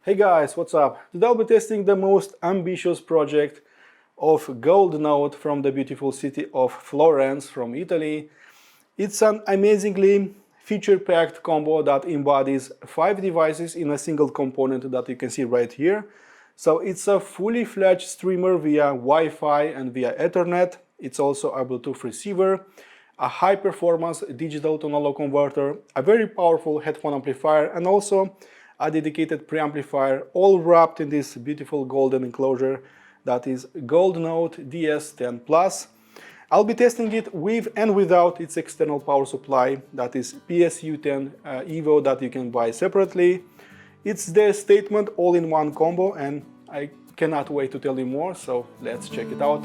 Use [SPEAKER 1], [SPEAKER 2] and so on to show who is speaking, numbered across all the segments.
[SPEAKER 1] Hey guys, what's up? Today I'll be testing the most ambitious project of gold note from the beautiful city of Florence from Italy. It's an amazingly feature-packed combo that embodies 5 devices in a single component that you can see right here. So it's a fully fledged streamer via Wi-Fi and via Ethernet. It's also a Bluetooth receiver, a high-performance digital to analog converter, a very powerful headphone amplifier, and also a dedicated preamplifier, all wrapped in this beautiful golden enclosure that is Gold Note DS-10 Plus. I'll be testing it with and without its external power supply, that is PSU-10 EVO that you can buy separately. It's the statement all-in-one combo and I cannot wait to tell you more, so let's check it out.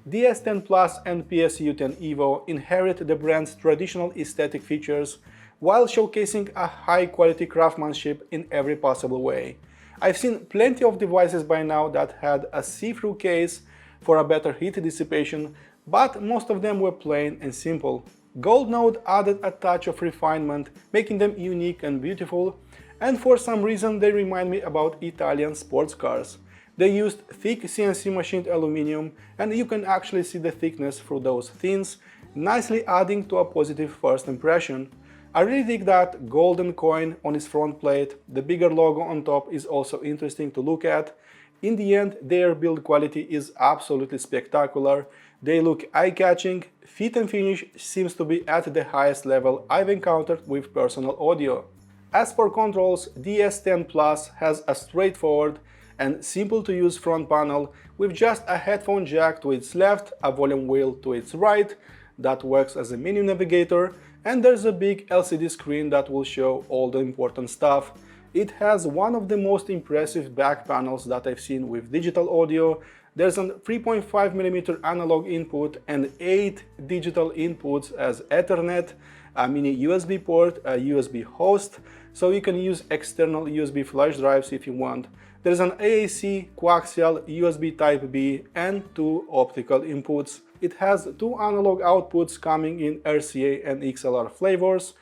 [SPEAKER 1] DS-10 Plus and PSU-10 EVO inherit the brand's traditional aesthetic features while showcasing a high-quality craftsmanship in every possible way. I've seen plenty of devices by now that had a see-through case for a better heat dissipation, but most of them were plain and simple. Gold Note added a touch of refinement, making them unique and beautiful, and for some reason they remind me about Italian sports cars. They used thick CNC machined aluminum, and you can actually see the thickness through those thins, nicely adding to a positive first impression. I really dig that golden coin on its front plate. The bigger logo on top is also interesting to look at. In the end, their build quality is absolutely spectacular. They look eye-catching. Fit and finish seems to be at the highest level I've encountered with personal audio. As for controls, DS-10 Plus has a straightforward and simple to use front panel with just a headphone jack to its left, a volume wheel to its right that works as a menu navigator, and there's a big LCD screen that will show all the important stuff. It has one of the most impressive back panels that I've seen with digital audio. There's a 3.5mm analog input and 8 digital inputs as Ethernet, a mini USB port, a USB host, so you can use external USB flash drives if you want. There's an AAC, coaxial, USB Type-B and 2 optical inputs. It has 2 analog outputs coming in RCA and XLR flavors.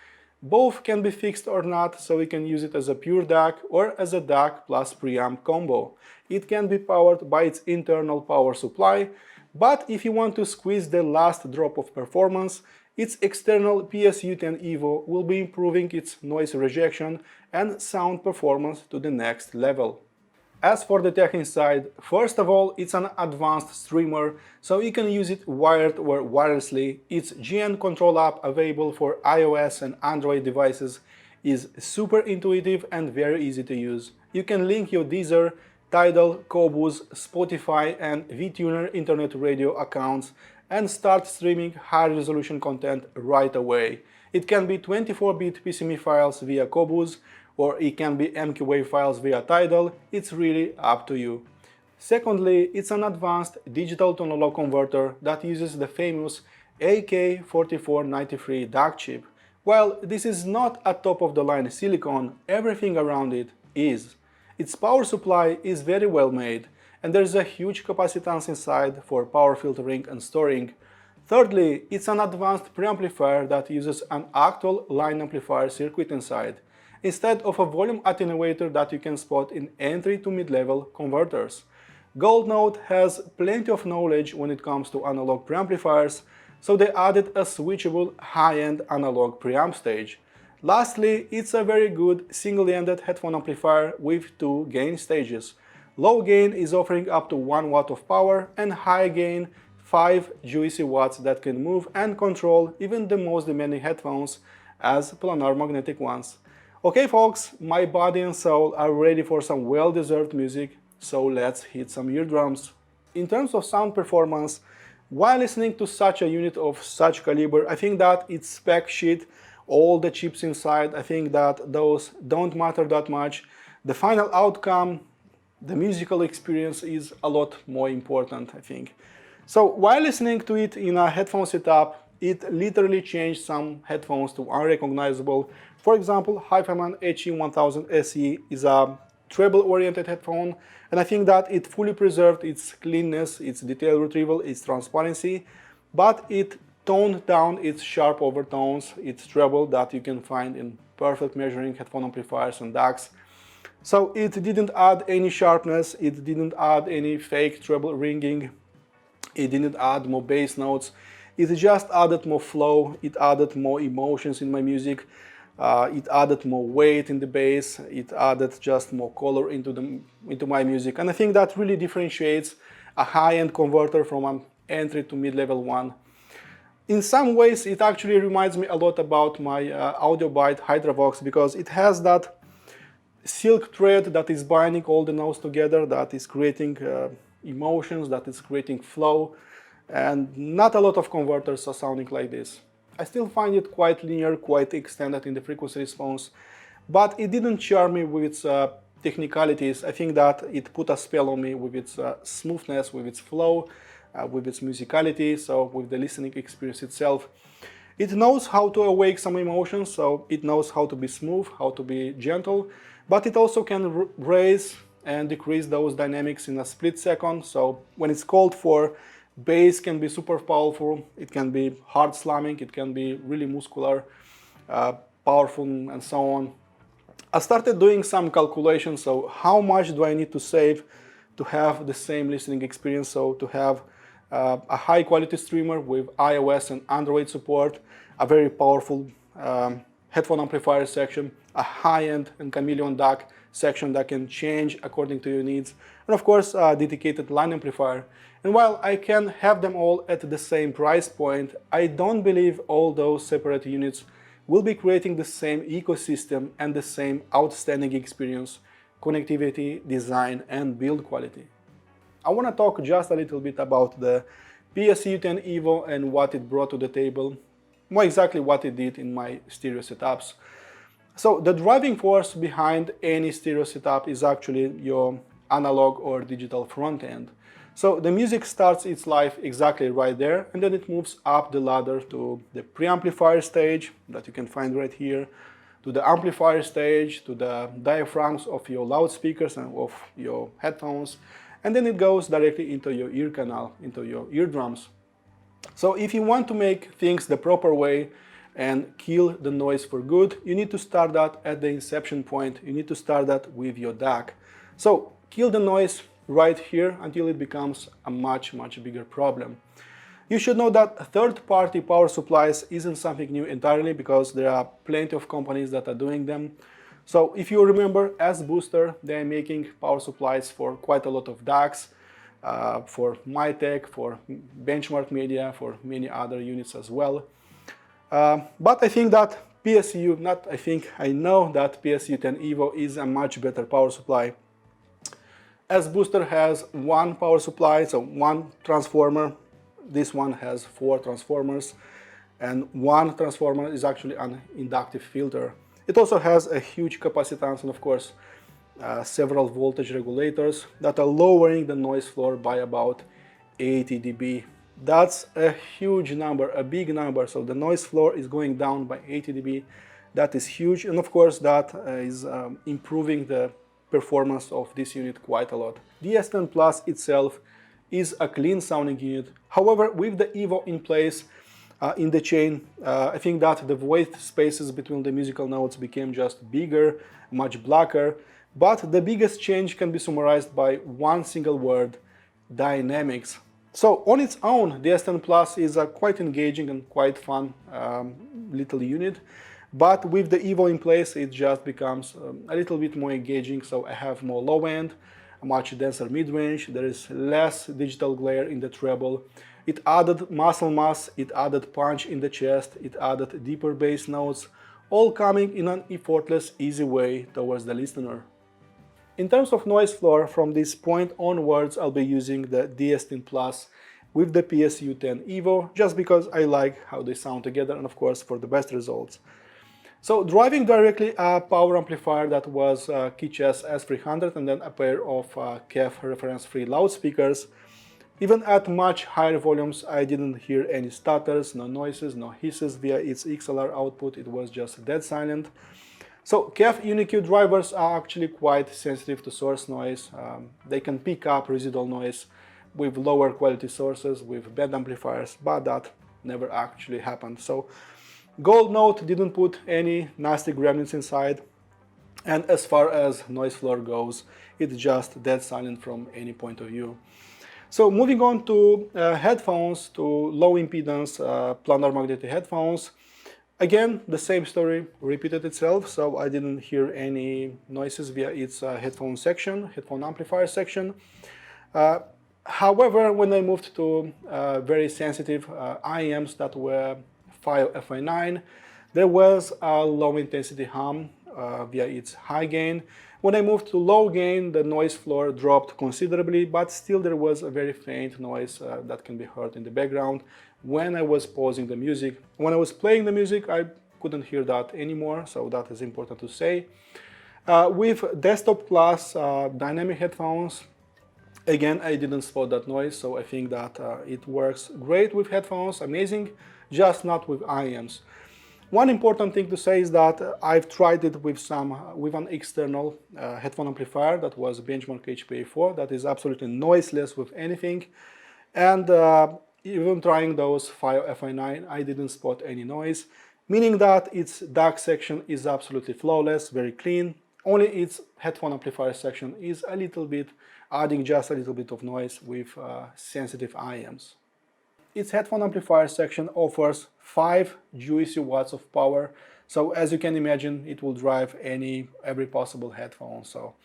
[SPEAKER 1] Both can be fixed or not, so you can use it as a pure DAC or as a DAC plus preamp combo. It can be powered by its internal power supply, but if you want to squeeze the last drop of performance, its external PSU-10 EVO will be improving its noise rejection and sound performance to the next level. As for the tech inside, first of all, it's an advanced streamer, so you can use it wired or wirelessly. Its GN control app available for iOS and Android devices is super intuitive and very easy to use. You can link your Deezer, Tidal, Qobuz, Spotify and VTuner internet radio accounts and start streaming high-resolution content right away. It can be 24-bit PCMe files via Qobuz, or it can be MQWave files via Tidal, it's really up to you. Secondly, it's an advanced digital to analog converter that uses the famous AK4493 DAC chip. While this is not a top-of-the-line silicon, everything around it is. Its power supply is very well made, and there's a huge capacitance inside for power filtering and storing. Thirdly, it's an advanced preamplifier that uses an actual line amplifier circuit inside, instead of a volume attenuator that you can spot in entry to mid-level converters. Gold Note has plenty of knowledge when it comes to analog preamplifiers, so they added a switchable high-end analog preamp stage. Lastly, it's a very good single-ended headphone amplifier with 2 gain stages. Low gain is offering up to 1 watt of power and high gain 5 juicy watts that can move and control even the most demanding headphones as planar magnetic ones. Okay folks, my body and soul are ready for some well-deserved music, so let's hit some eardrums. In terms of sound performance, while listening to such a unit of such caliber, I think that its spec sheet, all the chips inside, I think that those don't matter that much. The final outcome, the musical experience is a lot more important, I think. So while listening to it in a headphone setup, it literally changed some headphones to unrecognizable. For example, Hi-Fidelity HE1000 SE is a treble-oriented headphone, and I think that it fully preserved its cleanness, its detail retrieval, its transparency, but it toned down its sharp overtones, its treble that you can find in perfect measuring headphone amplifiers and DACs. So it didn't add any sharpness, it didn't add any fake treble ringing, it didn't add more bass notes, it just added more flow, it added more emotions in my music, it added more weight in the bass, it added just more color into my music, and I think that really differentiates a high-end converter from an entry to mid-level one. In some ways, it actually reminds me a lot about my AudioBite Hydravox, because it has that silk thread that is binding all the notes together, that is creating emotions, that is creating flow, and not a lot of converters are sounding like this. I still find it quite linear, quite extended in the frequency response, but it didn't charm me with its technicalities. I think that it put a spell on me with its smoothness, with its flow, with its musicality, so with the listening experience itself. It knows how to awake some emotions, so it knows how to be smooth, how to be gentle, but it also can raise and decrease those dynamics in a split second. So when it's called for, bass can be super powerful, it can be hard slamming, it can be really muscular, powerful, and so on. I started doing some calculations, so how much do I need to save to have the same listening experience, so to have a high quality streamer with iOS and Android support, a very powerful headphone amplifier section, a high-end and chameleon DAC section that can change according to your needs, and of course a dedicated line amplifier. And while I can have them all at the same price point, I don't believe all those separate units will be creating the same ecosystem and the same outstanding experience, connectivity, design, and build quality. I want to talk just a little bit about the PSU-10 EVO and what it brought to the table, more exactly what it did in my stereo setups. So the driving force behind any stereo setup is actually your analog or digital front end. So the music starts its life exactly right there, and then it moves up the ladder to the preamplifier stage that you can find right here, to the amplifier stage, to the diaphragms of your loudspeakers and of your headphones, and then it goes directly into your ear canal, into your eardrums. So if you want to make things the proper way and kill the noise for good, you need to start that at the inception point. You need to start that with your DAC. So kill the noise right here until it becomes a much bigger problem. You should know that third-party power supplies isn't something new entirely, because there are plenty of companies that are doing them. So if you remember, as Booster, they're making power supplies for quite a lot of DACs, for Mytech, for Benchmark Media, for many other units as well. But I think that I know that PSU-10 EVO is a much better power supply. As Booster has one power supply, so one transformer, this one has 4 transformers, and one transformer is actually an inductive filter. It also has a huge capacitance and of course several voltage regulators that are lowering the noise floor by about 80 dB. That's a huge number, a big number, so the noise floor is going down by 80 dB. That is huge, and of course that is improving the performance of this unit quite a lot. DS-10 Plus itself is a clean sounding unit. However, with the EVO in place in the chain, I think that the void spaces between the musical notes became just bigger, much blacker, but the biggest change can be summarized by one single word: dynamics. So on its own, DS-10 Plus is a quite engaging and quite fun little unit. But with the EVO in place, it just becomes a little bit more engaging. So I have more low end, a much denser mid-range, there is less digital glare in the treble. It added muscle mass, it added punch in the chest, it added deeper bass notes, all coming in an effortless, easy way towards the listener. In terms of noise floor, from this point onwards, I'll be using the DS-10 Plus with the PSU-10 EVO, just because I like how they sound together and of course for the best results. So driving directly a power amplifier that was Kitsch's S300 and then a pair of KEF reference-free loudspeakers, even at much higher volumes I didn't hear any stutters, no noises, no hisses via its XLR output, it was just dead silent. So KEF UniQ drivers are actually quite sensitive to source noise. They can pick up residual noise with lower quality sources, with bad amplifiers, but that never actually happened. So Gold Note didn't put any nasty gremlins inside, and as far as noise floor goes, it's just dead silent from any point of view. So moving on to headphones, to low impedance planar magnetic headphones. Again, the same story repeated itself, so I didn't hear any noises via its headphone amplifier section. However, when I moved to very sensitive IEMs that were FI9, there was a low intensity hum via its high gain. When I moved to low gain, the noise floor dropped considerably, but still there was a very faint noise that can be heard in the background when I was pausing the music. When I was playing the music, I couldn't hear that anymore, so that is important to say. With desktop class dynamic headphones, again, I didn't spot that noise, so I think that it works great with headphones, amazing, just not with IEMs. One important thing to say is that I've tried it with an external headphone amplifier that was Benchmark HPA4 that is absolutely noiseless with anything, and even trying those FI9, I didn't spot any noise, meaning that its DAC section is absolutely flawless, very clean. Only its headphone amplifier section is a little bit, adding just a little bit of noise with sensitive IEMs. Its headphone amplifier section offers 5 juicy watts of power, so as you can imagine, it will drive every possible headphone. So,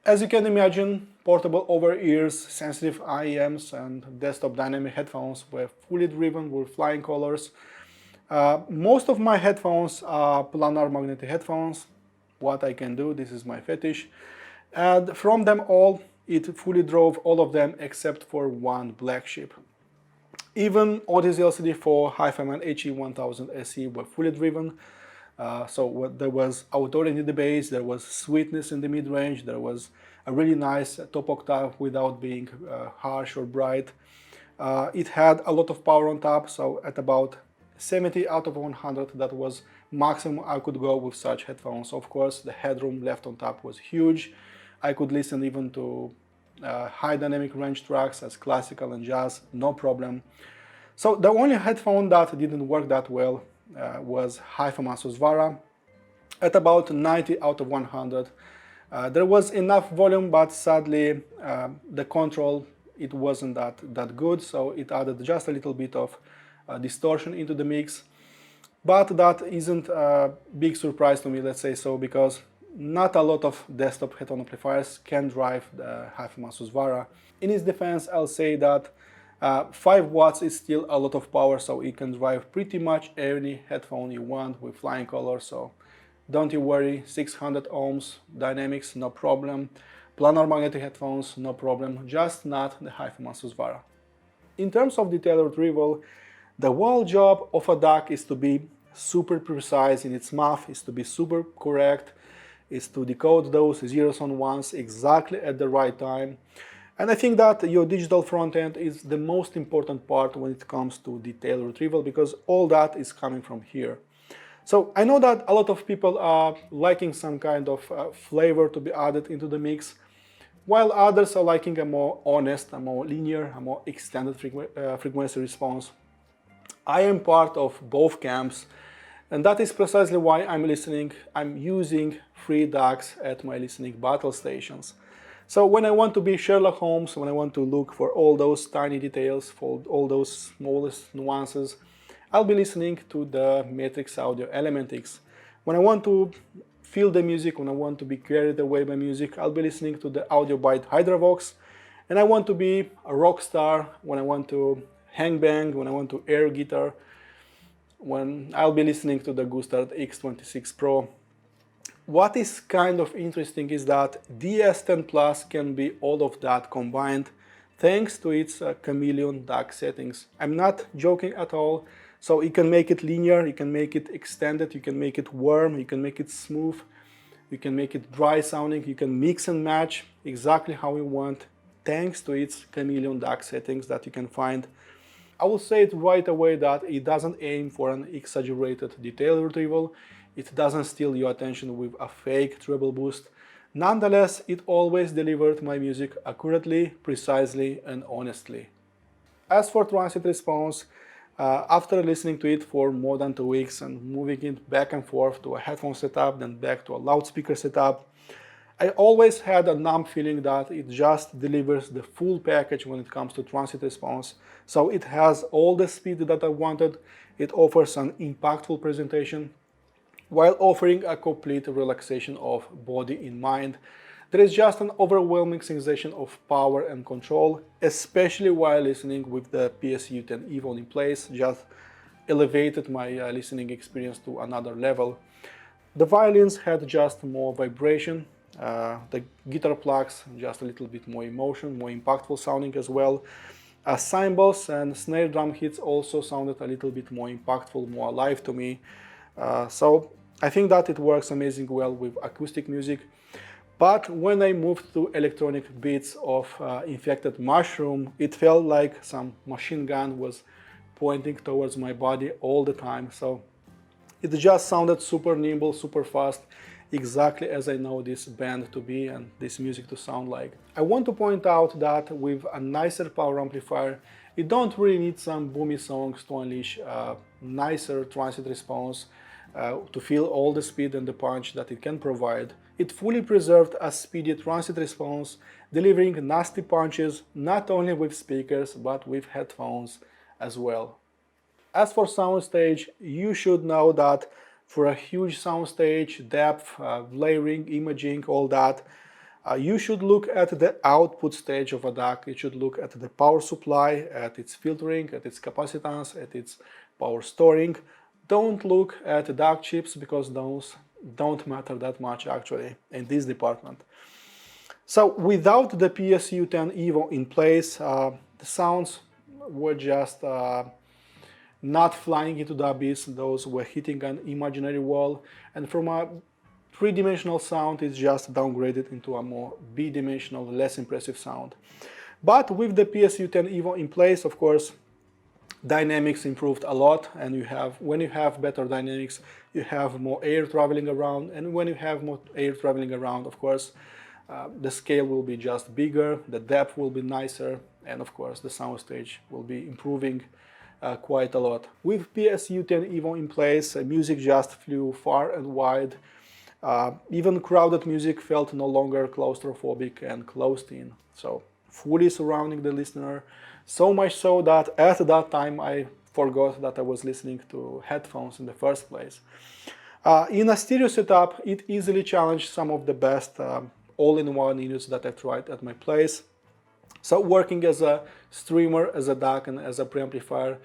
[SPEAKER 1] as you can imagine, portable over-ears, sensitive IEMs, and desktop dynamic headphones were fully driven with flying colors. Most of my headphones are planar magnetic headphones. What I can do, this is my fetish. And from them all, it fully drove all of them except for one black sheep. Even Odyssey LCD4, Hi-Fiman HE1000 SE were fully driven. So there was authority in the bass, there was sweetness in the mid-range, there was a really nice top octave without being harsh or bright. It had a lot of power on top, so at about 70 out of 100, that was maximum I could go with such headphones. Of course, the headroom left on top was huge. I could listen even to high dynamic range tracks as classical and jazz, no problem. So the only headphone that didn't work that well was Hi-Fiman Susvara at about 90 out of 100. There was enough volume, but sadly the control, it wasn't that good, so it added just a little bit of distortion into the mix. But that isn't a big surprise to me, let's say so, because not a lot of desktop headphone amplifiers can drive the Hi-Fiman Susvara. In its defense, I'll say that 5 watts is still a lot of power, so it can drive pretty much any headphone you want with flying colors, so don't you worry. 600 ohms dynamics, no problem. Planar magnetic headphones, no problem, just not the Hi-Fiman Susvara. In terms of detail retrieval, the whole job of a DAC is to be super precise in its math, is to be super correct, is to decode those zeros and ones exactly at the right time. And I think that your digital front end is the most important part when it comes to detail retrieval, because all that is coming from here. So I know that a lot of people are liking some kind of flavor to be added into the mix, while others are liking a more honest, a more linear, a more extended frequency response. I am part of both camps, and that is precisely why I'm using free DACs at my listening battle stations. So when I want to be Sherlock Holmes, when I want to look for all those tiny details, for all those smallest nuances, I'll be listening to the Matrix Audio Element X. When I want to feel the music, when I want to be carried away by music, I'll be listening to the AudioByte Hydravox. And I want to be a rock star, when I want to hang bang, when I want to air guitar, when I'll be listening to the Gustard X26 Pro. What is kind of interesting is that DS-10 Plus can be all of that combined thanks to its chameleon DAC settings. I'm not joking at all. So you can make it linear, you can make it extended, you can make it warm, you can make it smooth, you can make it dry sounding, you can mix and match exactly how you want, thanks to its chameleon DAC settings that you can find. I will say it right away that it doesn't aim for an exaggerated detail retrieval, it doesn't steal your attention with a fake treble boost. Nonetheless, it always delivered my music accurately, precisely, and honestly. As for Transient Response, after listening to it for more than 2 weeks and moving it back and forth to a headphone setup, then back to a loudspeaker setup, I always had a numb feeling that it just delivers the full package when it comes to Transient Response. So it has all the speed that I wanted, it offers an impactful presentation, while offering a complete relaxation of body and mind. There is just an overwhelming sensation of power and control, especially while listening with the PSU-10 EVO in place, just elevated my listening experience to another level. The violins had just more vibration, the guitar plugs just a little bit more emotion, more impactful sounding as well. Cymbals and snare drum hits also sounded a little bit more impactful, more alive to me. So I think that it works amazingly well with acoustic music. But when I moved to electronic beats of Infected Mushroom, it felt like some machine gun was pointing towards my body all the time. So it just sounded super nimble, super fast, exactly as I know this band to be and this music to sound like. I want to point out that with a nicer power amplifier, you don't really need some boomy songs to unleash a nicer transient response, to feel all the speed and the punch that it can provide. It fully preserved a speedy transient response, delivering nasty punches not only with speakers but with headphones as well. As for soundstage, you should know that for a huge soundstage, depth, layering, imaging, all that, you should look at the output stage of a DAC. You should look at the power supply, at its filtering, at its capacitance, at its power storing. Don't look at DAC chips because those don't matter that much actually in this department. So without the PSU-10 EVO in place, the sounds were just not flying into the abyss, those were hitting an imaginary wall, and from a three-dimensional sound it's just downgraded into a more B-dimensional, less impressive sound. But with the PSU-10 EVO in place, of course, dynamics improved a lot, and when you have better dynamics, you have more air traveling around, and when you have more air traveling around, of course, the scale will be just bigger, the depth will be nicer, and of course the soundstage will be improving quite a lot. With PSU-10 EVO in place, music just flew far and wide. Even crowded music felt no longer claustrophobic and closed in, so fully surrounding the listener, so much so that at that time I forgot that I was listening to headphones in the first place. In a stereo setup, it easily challenged some of the best all-in-one units that I've tried at my place. So working as a streamer, as a DAC, and as a preamplifier,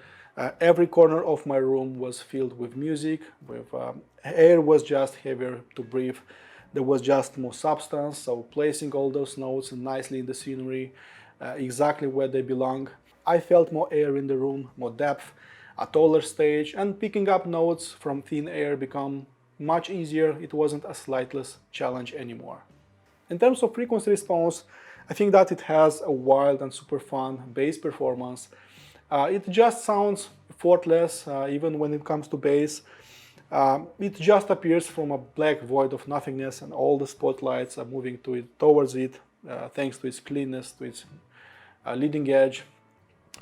[SPEAKER 1] every corner of my room was filled with music, with air was just heavier to breathe. There was just more substance, so placing all those notes nicely in the scenery, exactly where they belong. I felt more air in the room, more depth, a taller stage, and picking up notes from thin air became much easier. It wasn't a slightless challenge anymore. In terms of frequency response, I think that it has a wild and super fun bass performance. It just sounds effortless, even when it comes to bass. It just appears from a black void of nothingness, and all the spotlights are moving towards it, thanks to its cleanness, to its leading edge.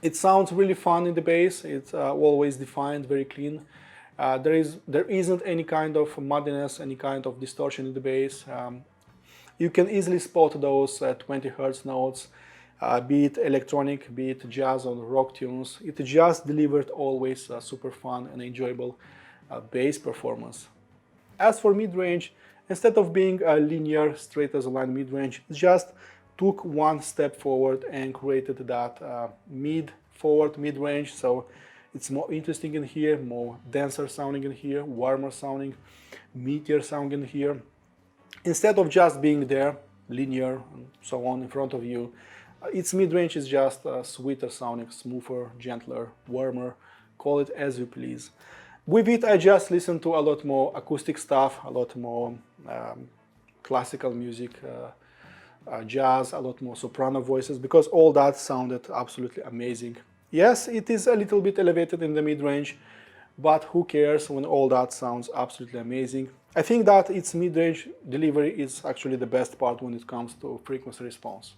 [SPEAKER 1] It sounds really fun in the bass. It's always defined, very clean. There isn't any kind of muddiness, any kind of distortion in the bass. You can easily spot those 20 Hz notes, be it electronic, be it jazz or rock tunes. It just delivered always a super fun and enjoyable bass performance. As for mid-range, instead of being a linear, straight as a line mid-range, it just took one step forward and created that mid-forward mid-range. So it's more interesting in here, more denser sounding in here, warmer sounding, meatier sounding in here. Instead of just being there, linear and so on in front of you, its mid-range is just sweeter sounding, smoother, gentler, warmer, call it as you please. With it, I just listen to a lot more acoustic stuff, a lot more classical music, jazz, a lot more soprano voices, because all that sounded absolutely amazing. Yes, it is a little bit elevated in the mid-range, but who cares when all that sounds absolutely amazing. I think that its mid-range delivery is actually the best part when it comes to frequency response.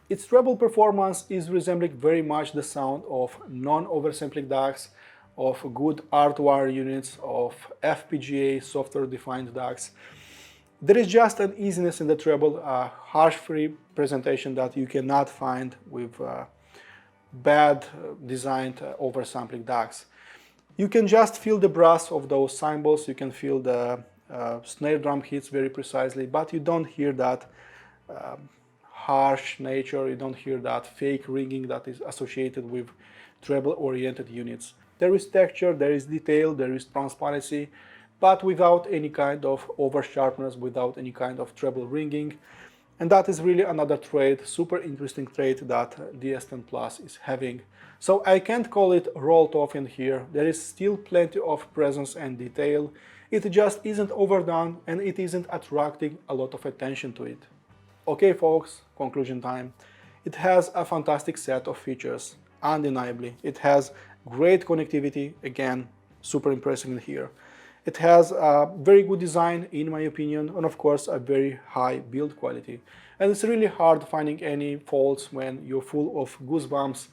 [SPEAKER 1] Its treble performance is resembling very much the sound of non-oversampling DACs, of good hardwire units, of FPGA software-defined DACs. There is just an easiness in the treble, a harsh-free presentation that you cannot find with bad designed oversampling DACs. You can just feel the brass of those cymbals, you can feel the snare drum hits very precisely, but you don't hear that harsh nature, you don't hear that fake ringing that is associated with treble-oriented units. There is texture, there is detail, there is transparency, but without any kind of over sharpness, without any kind of treble ringing. And that is really another trait, super interesting trait that DS-10 Plus is having. So I can't call it rolled off in here. There is still plenty of presence and detail. It just isn't overdone and it isn't attracting a lot of attention to it. Okay folks, conclusion time. It has a fantastic set of features, undeniably. It has great connectivity, again, super impressive in here. It has a very good design, in my opinion, and of course a very high build quality. And it's really hard finding any faults when you're full of goosebumps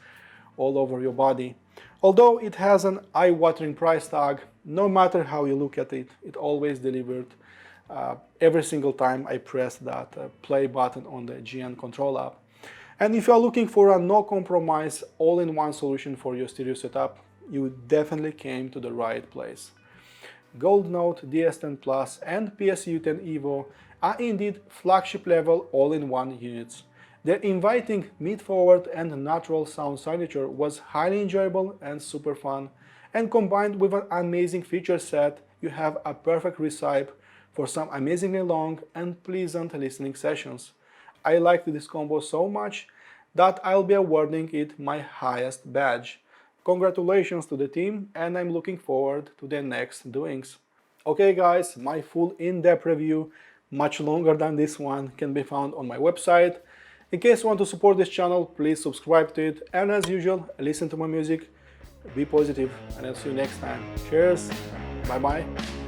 [SPEAKER 1] all over your body. Although it has an eye-watering price tag, no matter how you look at it, it always delivered every single time I pressed that play button on the GN Control app. And if you are looking for a no-compromise, all-in-one solution for your stereo setup, you definitely came to the right place. Gold Note, DS-10 Plus and PSU-10 EVO are indeed flagship-level all-in-one units. Their inviting mid-forward and natural sound signature was highly enjoyable and super fun, and combined with an amazing feature set, you have a perfect recipe for some amazingly long and pleasant listening sessions. I liked this combo so much that I'll be awarding it my highest badge. Congratulations to the team, and I'm looking forward to their next doings. Okay guys, my full in-depth review, much longer than this one, can be found on my website. In case you want to support this channel, please subscribe to it, and as usual, listen to my music, be positive, and I'll see you next time. Cheers, bye bye.